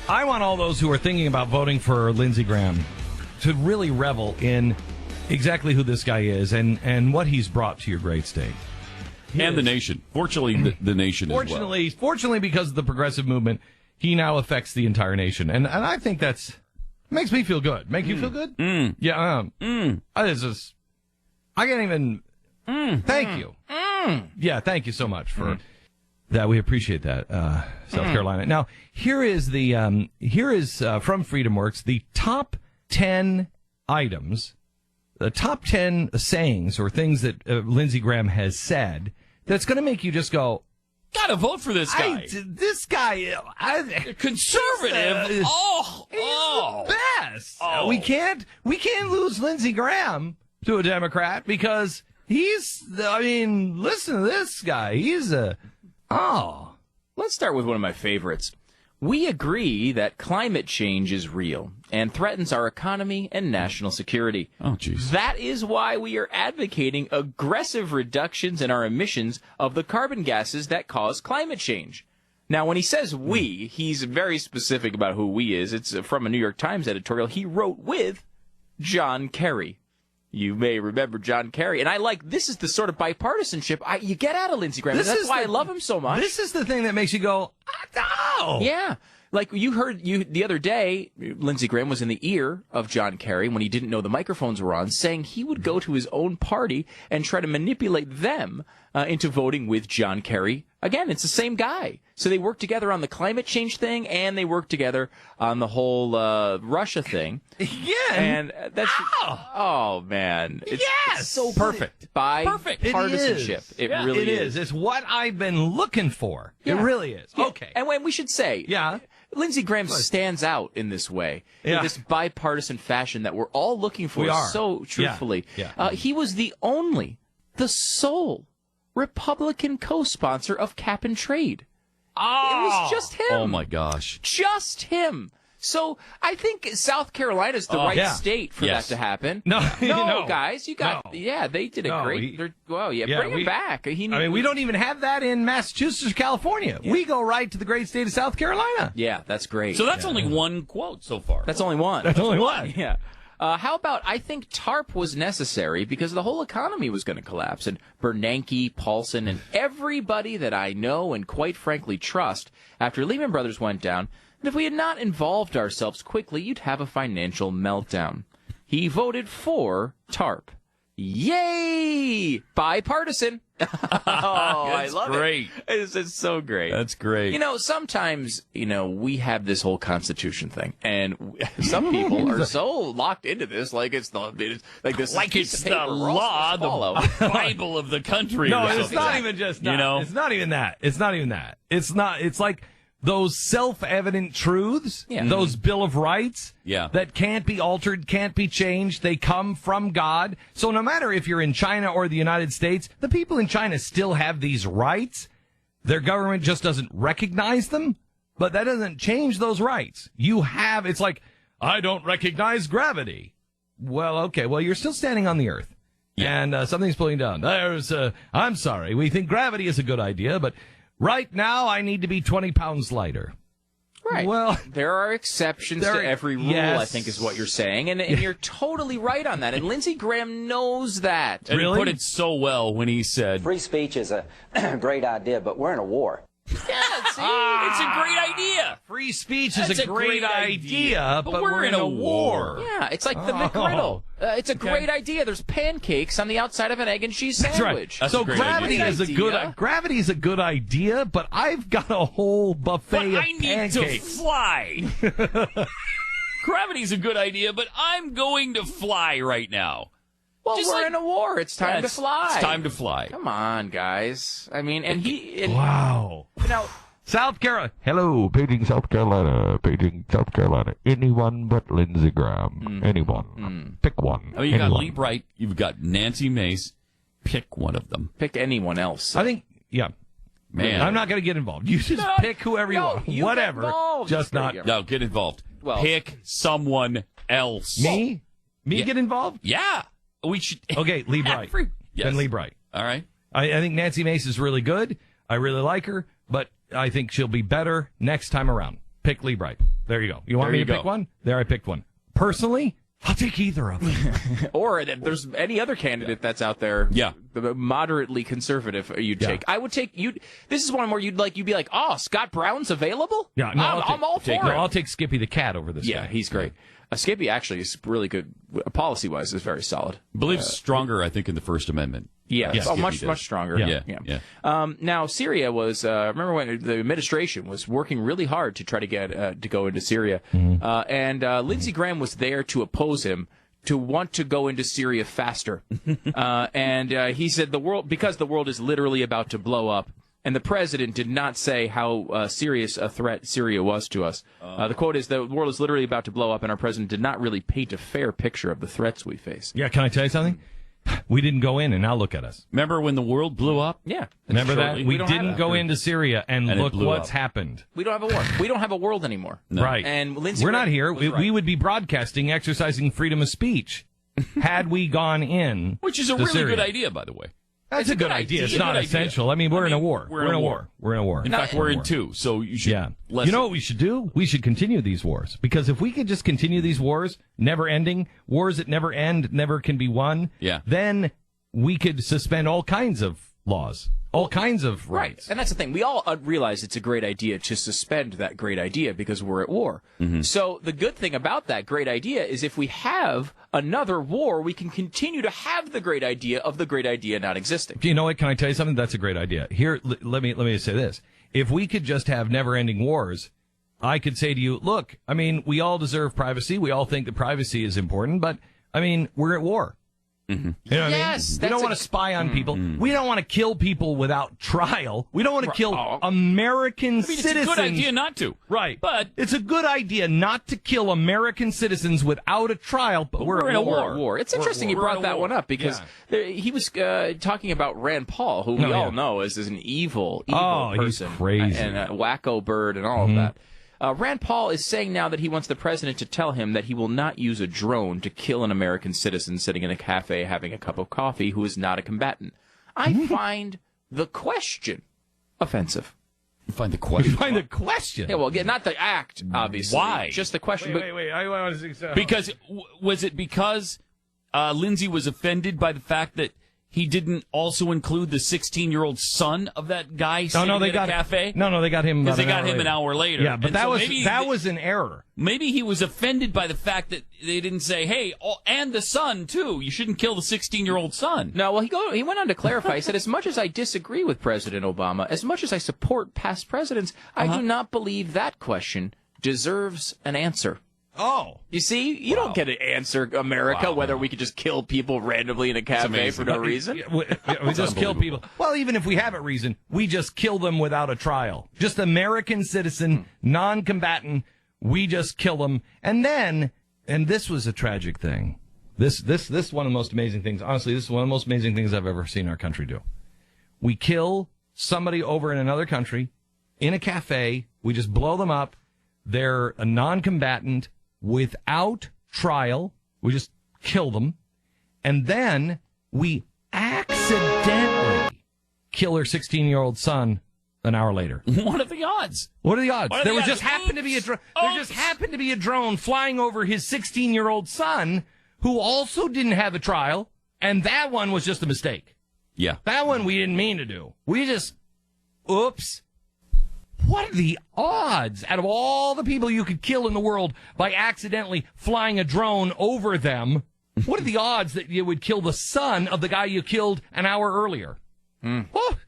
I want all those who are thinking about voting for Lindsey Graham to really revel in exactly who this guy is and what he's brought to your great state. And the nation. Fortunately, the nation as well. Fortunately, because of the progressive movement, he now affects the entire nation. And I think that's makes me feel good. Make you feel good? Yeah. I can't even... Thank you. Yeah, thank you so much for that. We appreciate that, South Carolina. Now, here is from FreedomWorks, the top 10 items, the top 10 sayings or things that Lindsey Graham has said that's going to make you just go, gotta vote for this guy. This guy, conservative. He's the best. Oh. We can't lose Lindsey Graham to a Democrat because listen to this guy. Let's start with one of my favorites. We agree that climate change is real and threatens our economy and national security. Oh, jeez. That is why we are advocating aggressive reductions in our emissions of the carbon gases that cause climate change. Now, when he says we, he's very specific about who we is. It's from a New York Times editorial he wrote with John Kerry. You may remember John Kerry. And this is the sort of bipartisanship you get out of Lindsey Graham. That's why I love him so much. This is the thing that makes you go, oh. Yeah. Like you heard the other day, Lindsey Graham was in the ear of John Kerry when he didn't know the microphones were on, saying he would go to his own party and try to manipulate them into voting with John Kerry. Again, it's the same guy. So they work together on the climate change thing, and they work together on the whole Russia thing. Yeah. And that's... Oh, man. It's so perfect. Bipartisanship. It really is. It's what I've been looking for. Yeah. It really is. Yeah. Okay. And when we should say... Yeah. Lindsey Graham stands out in this way, in this bipartisan fashion that we're all looking for so truthfully. Yeah. He was the sole Republican co-sponsor of cap and trade. Oh. It was just him. Oh, my gosh. Just him. So I think South Carolina's the right state for that to happen. No, guys, they did it great. Bring him back. We don't even have that in Massachusetts or California. Yeah. We go right to the great state of South Carolina. Yeah, that's great. So that's only one quote so far. That's only one. That's only one. Yeah. How about, I think TARP was necessary because the whole economy was going to collapse. And Bernanke, Paulson, and everybody that I know and quite frankly trust after Lehman Brothers went down, that if we had not involved ourselves quickly, you'd have a financial meltdown. He voted for TARP. Yay! Bipartisan. I love great. it. It's so great. That's great. Sometimes, we have this whole Constitution thing, and some people are so locked into this, like it's the law, the Bible of the country. No, it's not even just that. It's not even that. It's like those self-evident truths, those Bill of Rights that can't be altered, can't be changed. They come from God. So no matter if you're in China or the United States, the people in China still have these rights. Their government just doesn't recognize them, but that doesn't change those rights. It's like, I don't recognize gravity. Well, okay, you're still standing on the earth. Yeah. And something's pulling down. I'm sorry, we think gravity is a good idea, but right now, I need to be 20 pounds lighter. Right. Well, there are exceptions to every rule, I think is what you're saying. And you're totally right on that. And Lindsey Graham knows that. And he put it so well when he said, free speech is a great idea, but we're in a war. Yeah, see? It's a great idea. Free speech is a great idea, but we're in a war. Yeah, it's like the McGriddle. It's a great idea. There's pancakes on the outside of an egg and cheese sandwich. That's right. So gravity is a good idea, but I've got a whole buffet of pancakes. I need to fly. Gravity's a good idea, but I'm going to fly right now. Well, we're in a war. It's time to fly. It's time to fly. Come on, guys. I mean, wow. South Carolina. Hello, painting South Carolina. Anyone but Lindsey Graham. Anyone. Pick one. You got Lee Bright. You've got Nancy Mace. Pick one of them. Pick anyone else. I think, Man. I'm not going to get involved. You just pick whoever you want. Whatever. Just not. No, get involved. Well, pick someone else. Me? Get involved? Yeah. We should. Okay, Lee Bright. Then Lee Bright. All right. I think Nancy Mace is really good. I really like her, but I think she'll be better next time around. pick Lee Bright. There you go. You want me to pick one? There, I picked one. Personally, I'll take either of them. Or if there's any other candidate that's out there, moderately conservative, you'd take. I would take you. This is one where you'd be like, oh, Scott Brown's available. Yeah, no, I'm all for it. No, I'll take Skippy the cat over this. Yeah, guy. he's great. Skippy actually is really good. Policy-wise, is very solid. Believes stronger, I think, in the First Amendment. Yeah, much stronger. Yeah. Now, Syria was. Remember when the administration was working really hard to try to get to go into Syria, and Lindsey Graham was there to oppose him, to want to go into Syria faster, and he said because the world is literally about to blow up. And the president did not say how serious a threat Syria was to us. The quote is, the world is literally about to blow up, and our president did not really paint a fair picture of the threats we face. Yeah, can I tell you something? We didn't go in, and now look at us. Remember when the world blew up? Yeah. Remember that? We didn't go into Syria, and look what's happened. We don't have a war. We don't have a world anymore. No. Right. And Lindsey We're not here. We would be broadcasting, exercising freedom of speech had we gone in. Which is a really good idea, by the way. That's a good idea. It's not essential. I mean, we're in a war. We're in a war. We're in a war. In fact, we're in two, so you should lessen. You know what we should do? We should continue these wars. Because if we could just continue these wars, never ending, wars that never end, never can be won, then we could suspend all kinds of laws, all kinds of rights. Right. And that's the thing. We all realize it's a great idea to suspend that great idea because we're at war. Mm-hmm. So the good thing about that great idea is if we have another war, we can continue to have the great idea of the great idea not existing. You know what? Can I tell you something? That's a great idea. Here, let me say this. If we could just have never-ending wars, I could say to you, look, I mean, we all deserve privacy. We all think that privacy is important, but, I mean, we're at war. Mm-hmm. You know what I mean? We don't want to spy on people. We don't want to kill people without trial. We don't want to kill American citizens. It's a good idea not to. Right. But it's a good idea not to kill American citizens without a trial, but we're in a war. It's interesting you brought that one up because he was talking about Rand Paul, who we all know is an evil person. He's crazy. And a wacko bird and all of that. Rand Paul is saying now that he wants the president to tell him that he will not use a drone to kill an American citizen sitting in a cafe having a cup of coffee who is not a combatant. I find the question offensive. You find the question? You find the question? Yeah, well, not the act, obviously. Why? Just the question. Wait. I want to see so. Because, was it because Lindsey was offended by the fact that he didn't also include the 16-year-old son of that guy sitting at a cafe? No, they got him because they got him an hour later. Yeah, but that was an error. Maybe he was offended by the fact that they didn't say, hey, and the son, too. You shouldn't kill the 16-year-old son. No, well, he went on to clarify. He said, as much as I disagree with President Obama, as much as I support past presidents, I do not believe that question deserves an answer. Oh. You see, you don't get to answer America whether we could just kill people randomly in a cafe for no reason. We just kill people. Well, even if we have a reason, we just kill them without a trial. Just American citizen, non-combatant, we just kill them. And then, and this was a tragic thing. This is one of the most amazing things. Honestly, this is one of the most amazing things I've ever seen our country do. We kill somebody over in another country, in a cafe, we just blow them up. They're a non-combatant. Without trial, we just kill them, and then we accidentally kill her 16-year-old son an hour later. What are the odds? What are the odds? There just happened to be a drone flying over his 16-year-old son, who also didn't have a trial, and that one was just a mistake. Yeah, that one we didn't mean to do. We just, oops. What are the odds out of all the people you could kill in the world by accidentally flying a drone over them? What are the odds that you would kill the son of the guy you killed an hour earlier? What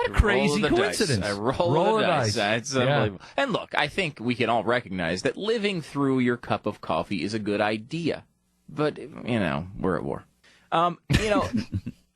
a crazy coincidence. Roll the dice. It's unbelievable. And look, I think we can all recognize that living through your cup of coffee is a good idea. But, we're at war.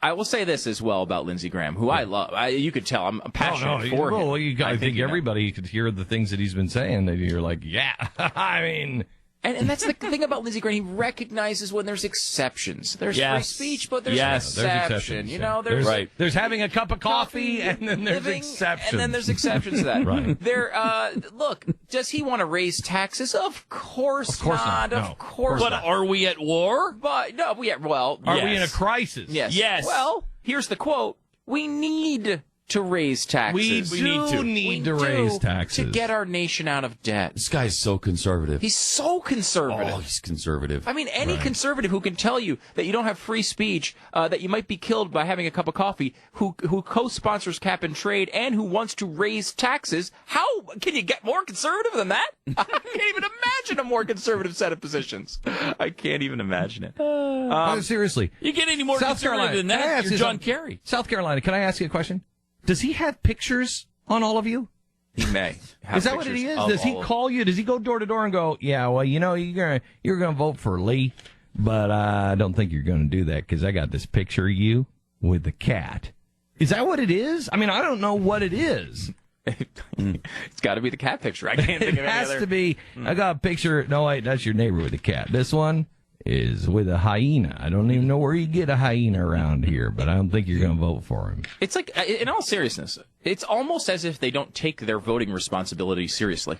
I will say this as well about Lindsey Graham, who I love. You could tell I'm passionate for him. Well, I think everybody could hear the things that he's been saying. That you're like, yeah, I mean. And that's the thing about Lindsey Graham. He recognizes when there's exceptions. There's free speech, but there's exception. There's there's having a cup of coffee, and then there's exceptions. And then there's exceptions to that. Right. Look, does he want to raise taxes? Of course not. No, of course not. But are we at war? But no, are we in a crisis? Yes. Yes. Well, here's the quote. We need to raise taxes. We need to raise taxes to get our nation out of debt. This guy's so conservative. He's so conservative. Oh, he's conservative. I mean, any conservative who can tell you that you don't have free speech, that you might be killed by having a cup of coffee, who co-sponsors cap and trade, and who wants to raise taxes, how can you get more conservative than that? I can't even imagine a more conservative set of positions. I can't even imagine it. Seriously. You get any more conservative than that, you're John Kerry. South Carolina, can I ask you a question? Does he have pictures on all of you? He may. Is that what it is? Does he call you? Does he go door to door and go, yeah, well, you know, you're gonna vote for Lee, but I don't think you're going to do that because I got this picture of you with the cat. Is that what it is? I mean, I don't know what it is. It's got to be the cat picture. I can't think of any other. It has to be. I got a picture. No, wait, that's your neighbor with the cat. This one is with a hyena. I don't even know where you get a hyena around here, but I don't think you're going to vote for him. It's like, in all seriousness, it's almost as if they don't take their voting responsibility seriously.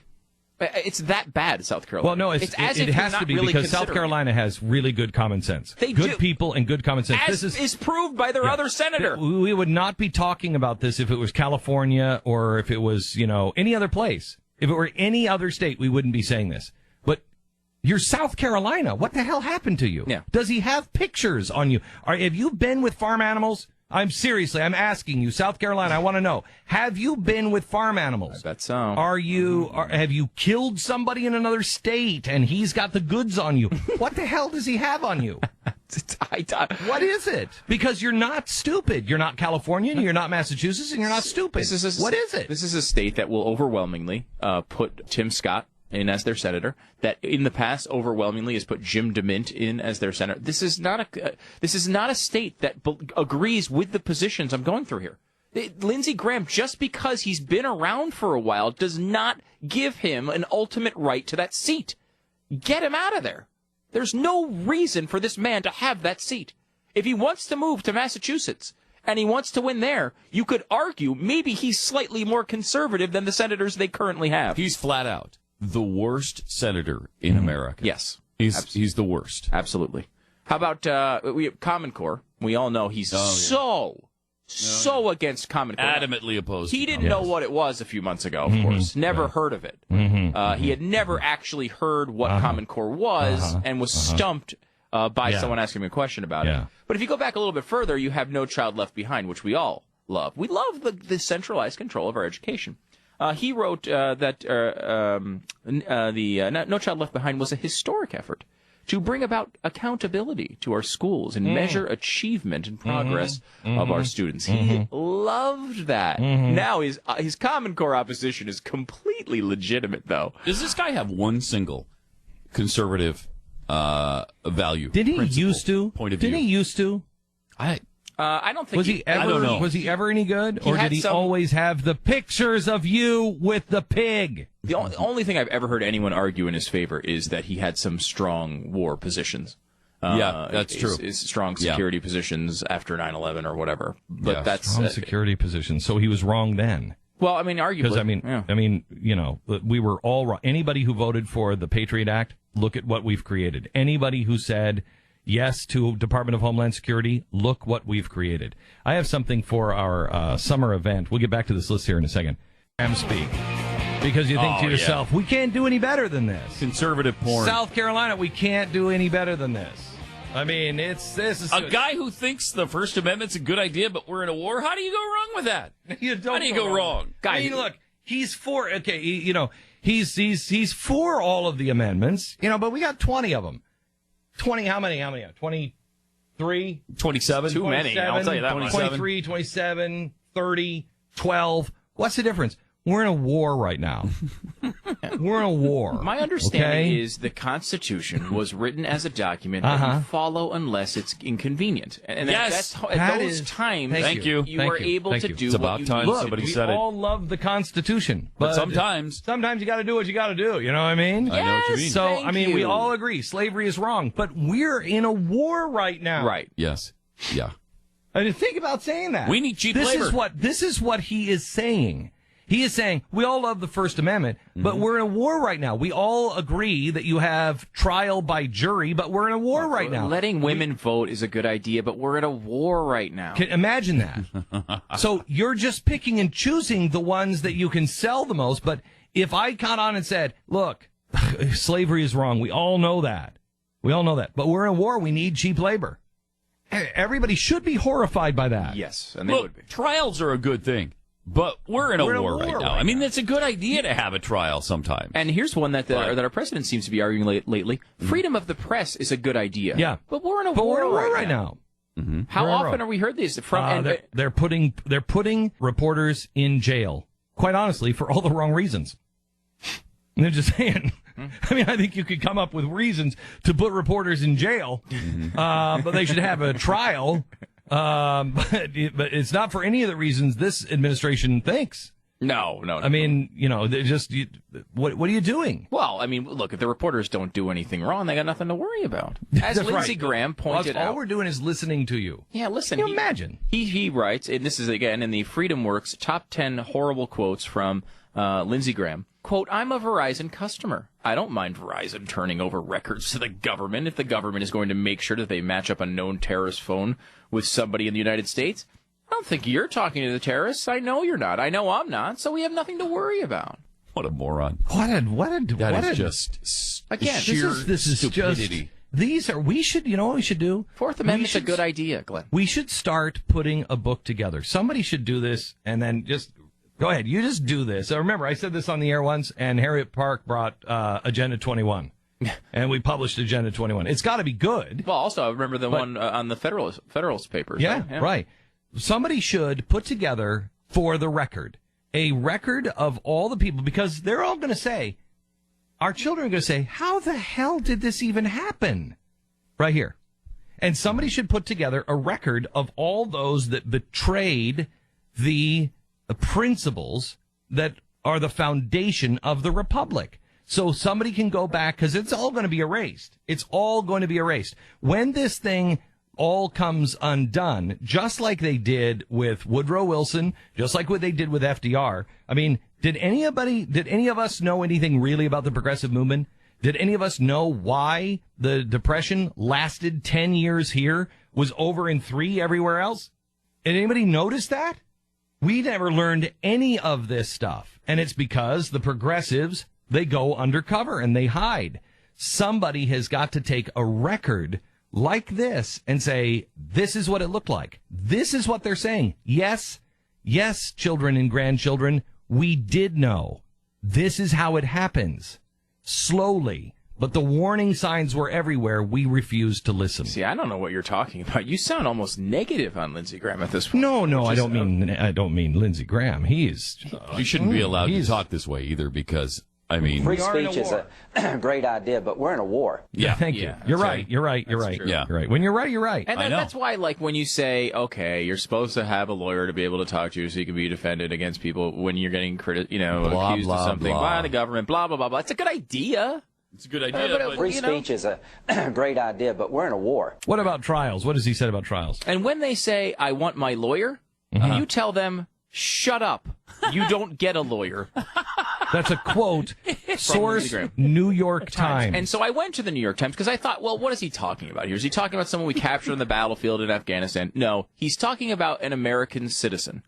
It's that bad, South Carolina. Well, no, it has to be really because South Carolina has really good common sense. Good people and good common sense. This is proved by their other senator. We would not be talking about this if it was California or if it was, any other place. If it were any other state, we wouldn't be saying this. But you're South Carolina. What the hell happened to you? Yeah. Does he have pictures on you? Have you been with farm animals? I'm asking you, South Carolina, I want to know. Have you been with farm animals? I bet so. Have you killed somebody in another state and he's got the goods on you? What the hell does he have on you? What is it? Because you're not stupid. You're not Californian, you're not Massachusetts, and you're not stupid. What is it? This is a state that will overwhelmingly put Tim Scott in as their senator, that in the past overwhelmingly has put Jim DeMint in as their senator. This is not a state that agrees with the positions I'm going through here. Lindsey Graham, just because he's been around for a while, does not give him an ultimate right to that seat. Get him out of there. There's no reason for this man to have that seat. If he wants to move to Massachusetts and he wants to win there, you could argue maybe he's slightly more conservative than the senators they currently have. He's flat out the worst senator in America. Yes. He's the worst. Absolutely. How about we have Common Core? We all know he's so against Common Core. Adamantly opposed. He didn't know what it was a few months ago, of course. Never heard of it. He had never actually heard what Common Core was and was stumped by someone asking him a question about it. But if you go back a little bit further, you have No Child Left Behind, which we all love. We love the centralized control of our education. He wrote that No Child Left Behind was a historic effort to bring about accountability to our schools and measure achievement and progress of our students. He loved that. Now his Common Core opposition is completely legitimate, though. Does this guy have one single conservative value? Did he used to? Point of view. Didn't he used to? I don't think was he ever. I don't know. Was he ever any good, or did he always have the pictures of you with the pig? The only thing I've ever heard anyone argue in his favor is that he had some strong war positions. That's true. Is strong security positions after 9/11 or whatever. But that's strong security positions. So he was wrong then. Well, I mean, arguably. Because we were all wrong. Anybody who voted for the Patriot Act, look at what we've created. Anybody who said yes to Department of Homeland Security, look what we've created. I have something for our summer event. We'll get back to this list here in a second. Speak. Because you think to yourself, we can't do any better than this. Conservative porn. South Carolina, we can't do any better than this. I mean, this is a guy who thinks the First Amendment's a good idea, but we're in a war. How do you go wrong with that? How do you go wrong? I mean, look, he's for he's for all of the amendments, but we got 20 of them. 20, how many? 23? 27? Too many, I'll tell you that much. 23, 27, 30, 12. What's the difference? We're in a war right now. We're in a war. My understanding is the Constitution was written as a document that you follow unless it's inconvenient. And yes, at those times, you were able to do it's about time Look, somebody said it. We all love the Constitution. But sometimes you got to do what you got to do. You know what I mean? Yes, I know what you mean. So, we all agree slavery is wrong. But we're in a war right now. Right. Yes. Yeah. I mean, think about saying that. We need cheap labor. This is what he is saying. He is saying we all love the First Amendment, but we're in a war right now. We all agree that you have trial by jury, but we're in a war right now. Letting women vote is a good idea, but we're in a war right now. Imagine that. So you're just picking and choosing the ones that you can sell the most. But if I caught on and said, look, slavery is wrong. We all know that. But we're in a war. We need cheap labor. Everybody should be horrified by that. Yes, and they would be. Trials are a good thing. But we're in a war right now. I mean, it's a good idea to have a trial sometimes. And here's one that our president seems to be arguing lately. Freedom of the press is a good idea. Yeah. But we're in a war right now. Mm-hmm. How often have we heard these? They're putting reporters in jail, quite honestly, for all the wrong reasons. And they're just saying... I mean, I think you could come up with reasons to put reporters in jail, but they should have a trial. But it's not for any of the reasons this administration thinks. No. I mean, they're just, what are you doing? Well, I mean, look, if the reporters don't do anything wrong, they got nothing to worry about. As Lindsey Graham pointed out. All we're doing is listening to you. Yeah, listen. Can you imagine? He writes, and this is, again, in the Freedom Works top 10 horrible quotes from Lindsey Graham. Quote, I'm a Verizon customer. I don't mind Verizon turning over records to the government if the government is going to make sure that they match up a known terrorist phone with somebody in the United States. I don't think you're talking to the terrorists. I know you're not. I know I'm not. So we have nothing to worry about. What a moron. That is just again, sheer this is stupidity. We should, you know what we should do? Fourth Amendment's a good idea, Glenn. We should start putting a book together. Somebody should do this and then just... Go ahead. You just do this. Remember, I said this on the air once, and Harriet Park brought Agenda 21. And we published Agenda 21. It's got to be good. Well, also, I remember the one on the Federalist Papers. Yeah, right. Somebody should put together, for the record, a record of all the people, because they're all going to say, our children are going to say, how the hell did this even happen? Right here. And somebody should put together a record of all those that betrayed the principles that are the foundation of the republic. So somebody can go back, because it's all going to be erased. It's all going to be erased. When this thing all comes undone, just like they did with Woodrow Wilson, just like what they did with FDR. I mean, did any of us know anything really about the progressive movement? Did any of us know why the Depression lasted 10 years here, was over in 3 everywhere else? Did anybody notice that? We never learned any of this stuff, and it's because the progressives, they go undercover and they hide. Somebody has got to take a record like this and say, this is what it looked like. This is what they're saying. Yes, children and grandchildren, we did know. This is how it happens. Slowly. But the warning signs were everywhere. We refused to listen. See, I don't know what you're talking about. You sound almost negative on Lindsey Graham at this point. No, I don't mean Lindsey Graham. You shouldn't be allowed to talk this way either, because I mean, free speech is a great idea, but we're in a war. Yeah, thank you. You're right. You're right. Yeah, you're right. When you're right, you're right. And that's why, like, when you say, okay, you're supposed to have a lawyer to be able to talk to you so you can be defended against people when you're getting accused of something by the government, blah blah blah blah. It's a good idea. It's a good idea, but free speech is a great idea, but we're in a war. What about trials? What has he said about trials? And when they say, I want my lawyer, you tell them, shut up. You don't get a lawyer. That's a quote. Source, New York Times. And so I went to the New York Times because I thought, well, what is he talking about here? Is he talking about someone we captured on the battlefield in Afghanistan? No, he's talking about an American citizen.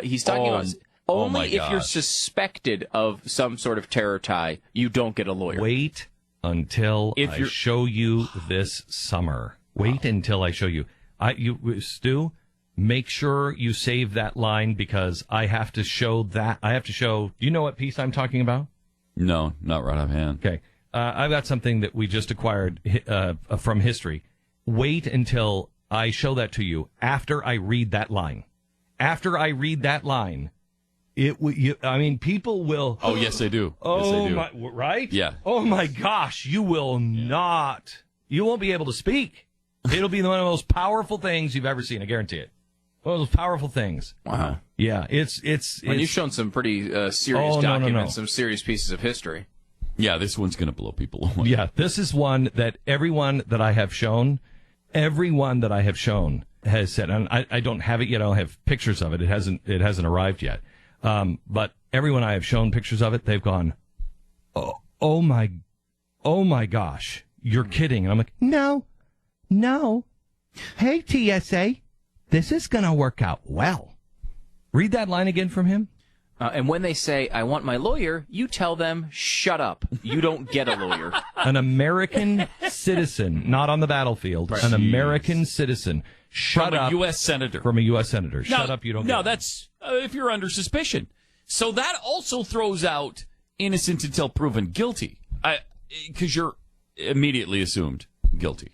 He's talking about... Only if you're suspected of some sort of terror tie, you don't get a lawyer. Wait until I show you this summer. Wait until I show you. Stu, make sure you save that line, because I have to show that. Do you know what piece I'm talking about? No, not right offhand. Okay. I've got something that we just acquired from history. Wait until I show that to you after I read that line. After I read that line... people will... Oh, yes, they do. Oh, yes, they do. Right? Yeah. Oh, my gosh. You will not. You won't be able to speak. It'll be one of the most powerful things you've ever seen. I guarantee it. One of those powerful things. Wow. Yeah, it's and you've shown some pretty serious documents, some serious pieces of history. Yeah, this one's going to blow people away. Yeah, this is one that everyone that I have shown has said, and I don't have it yet. I don't have pictures of it. It hasn't arrived yet. But everyone I have shown pictures of it, they've gone, oh my gosh, you're kidding. And I'm like, no. Hey, TSA, this is going to work out well. Read that line again from him. And when they say, I want my lawyer, you tell them, shut up. You don't get a lawyer. An American citizen, not on the battlefield, right. An American citizen. Shut up. From a U.S. senator. From a U.S. senator. Shut up, you don't get it. No, that's if you're under suspicion. So that also throws out innocent until proven guilty. Because you're immediately assumed guilty.